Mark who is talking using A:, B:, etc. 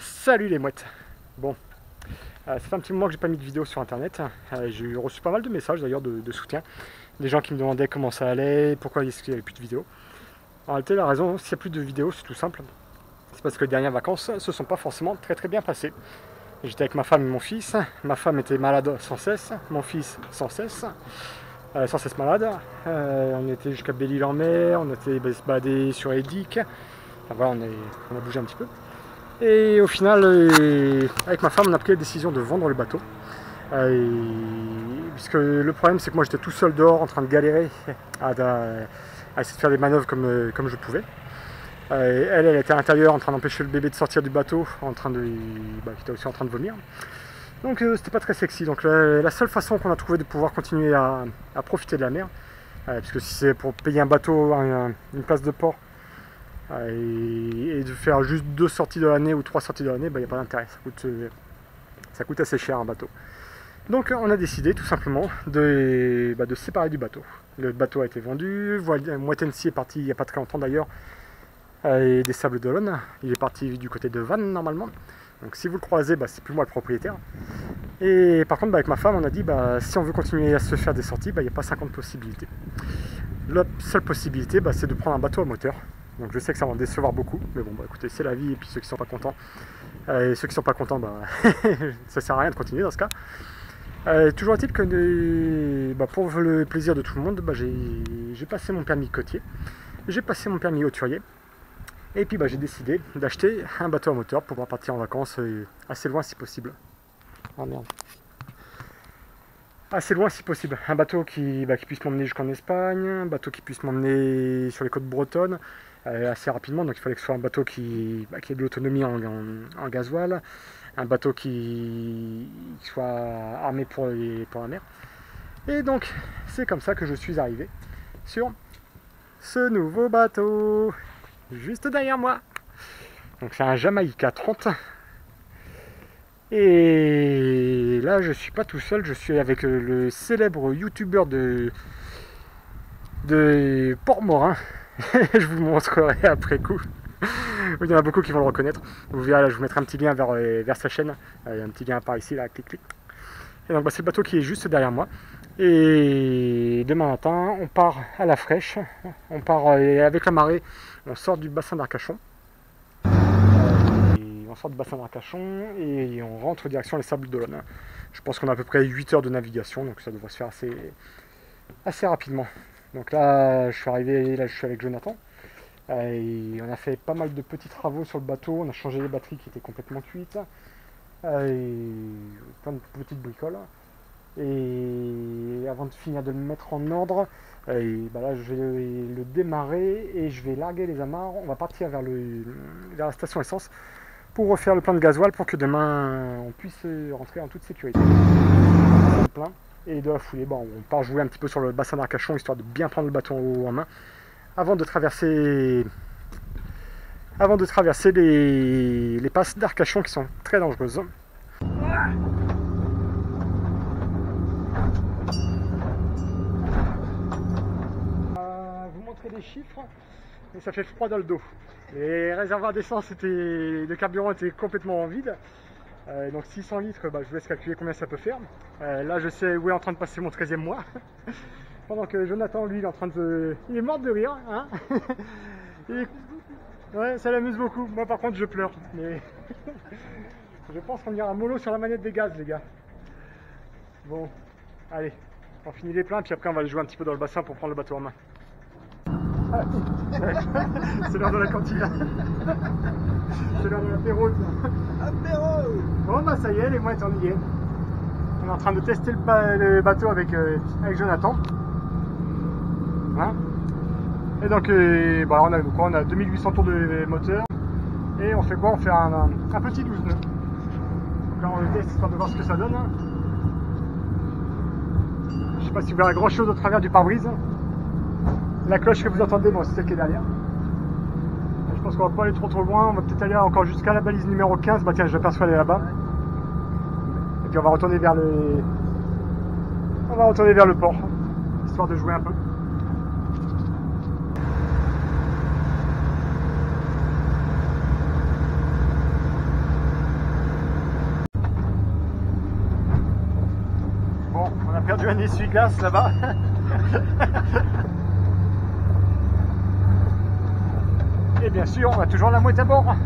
A: Salut les mouettes. Bon, ça fait un petit moment que j'ai pas mis de vidéo sur internet. J'ai reçu pas mal de messages d'ailleurs de soutien. Des gens qui me demandaient comment ça allait, pourquoi il n'y avait plus de vidéos. En réalité, la raison, s'il n'y a plus de vidéos, c'est tout simple. C'est parce que les dernières vacances se sont pas forcément très bien passées. J'étais avec ma femme et mon fils. Ma femme était malade sans cesse, mon fils sans cesse malade. On était jusqu'à Belle-Île-en-Mer, on était se balader sur les dicks. Enfin, voilà, on a bougé un petit peu. Et au final, avec ma femme, on a pris la décision de vendre le bateau. Puisque le problème, c'est que moi j'étais tout seul dehors en train de galérer à essayer de faire des manœuvres comme je pouvais. Elle était à l'intérieur en train d'empêcher le bébé de sortir du bateau, qui était aussi en train de vomir. Donc c'était pas très sexy. Donc la seule façon qu'on a trouvé de pouvoir continuer à profiter de la mer, puisque si c'est pour payer un bateau, une place de port, et de faire juste 2 sorties de l'année ou 3 sorties de l'année, il n'y a pas d'intérêt, ça coûte assez cher un bateau. Donc on a décidé tout simplement de se séparer du bateau. Le bateau a été vendu, Moitensi est parti il n'y a pas très longtemps d'ailleurs, et des Sables d'Olonne, il est parti du côté de Vannes normalement. Donc si vous le croisez, c'est plus moi le propriétaire. Et par contre avec ma femme on a dit si on veut continuer à se faire des sorties, il n'y a pas 50 possibilités. La seule possibilité c'est de prendre un bateau à moteur. Donc je sais que ça va en décevoir beaucoup, mais bon écoutez, c'est la vie, et puis ceux qui sont pas contents, ça sert à rien de continuer dans ce cas. Toujours est-il que pour le plaisir de tout le monde, j'ai passé mon permis côtier, j'ai passé mon permis hauturier, et puis j'ai décidé d'acheter un bateau à moteur pour pouvoir partir en vacances assez loin si possible. Oh merde. Assez loin si possible. Un bateau qui puisse m'emmener jusqu'en Espagne, un bateau qui puisse m'emmener sur les côtes bretonnes, assez rapidement, donc il fallait que ce soit un bateau qui ait de l'autonomie en gasoil, un bateau qui soit armé pour la mer. Et donc c'est comme ça que je suis arrivé sur ce nouveau bateau, juste derrière moi. Donc c'est un Jamaica 30. Et là je suis pas tout seul, je suis avec le célèbre youtubeur de Port-Morin. Je vous montrerai après coup. Il y en a beaucoup qui vont le reconnaître. Vous verrez, là, je vous mettrai un petit lien vers sa chaîne. Il y a un petit lien par ici, là, clic. Et donc, c'est le bateau qui est juste derrière moi. Et demain matin, on part à la fraîche. On part avec la marée. On sort du bassin d'Arcachon. Et on rentre direction les Sables d'Olonne. Je pense qu'on a à peu près 8 heures de navigation, donc ça devrait se faire assez rapidement. Donc là, je suis arrivé, je suis avec Jonathan. Et on a fait pas mal de petits travaux sur le bateau. On a changé les batteries qui étaient complètement cuites. Et plein de petites bricoles. Et avant de finir de le mettre en ordre, là je vais le démarrer et je vais larguer les amarres. On va partir vers la station essence pour refaire le plein de gasoil pour que demain on puisse rentrer en toute sécurité. Le plein. Et de la foulée, on part jouer un petit peu sur le bassin d'Arcachon histoire de bien prendre le bateau en main avant de traverser les passes d'Arcachon qui sont très dangereuses. Vous montrer des chiffres, mais ça fait froid dans le dos. Les réservoirs d'essence de carburant étaient complètement vides. Donc 600 litres, je vous laisse calculer combien ça peut faire. Là je sais où est en train de passer mon 13e mois. Pendant que Jonathan, lui, il est mort de rire. Hein. Ouais, ça l'amuse beaucoup. Moi par contre je pleure. Mais je pense qu'on ira mollo sur la manette des gaz, les gars. Bon, allez, on finit les pleins, puis après on va aller jouer un petit peu dans le bassin pour prendre le bateau en main. C'est l'heure de la cantine. C'est l'heure de l'apéro. Bon ça y est, les mouettes on y est. On est en train de tester le bateau avec Jonathan. Hein, et donc on a 2800 tours de moteur. Et on fait quoi? On fait un petit 12 nœuds. Donc là on le teste histoire de voir ce que ça donne. Je sais pas si vous verrez grand chose au travers du pare-brise. La cloche que vous entendez, c'est celle qui est derrière. Je pense qu'on va pas aller trop loin, on va peut-être aller encore jusqu'à la balise numéro 15, tiens je l'aperçois aller là-bas. Et puis on va retourner vers le port, histoire de jouer un peu. perdu un essuie-glace là-bas. Et bien sûr, on a toujours la mouette à bord.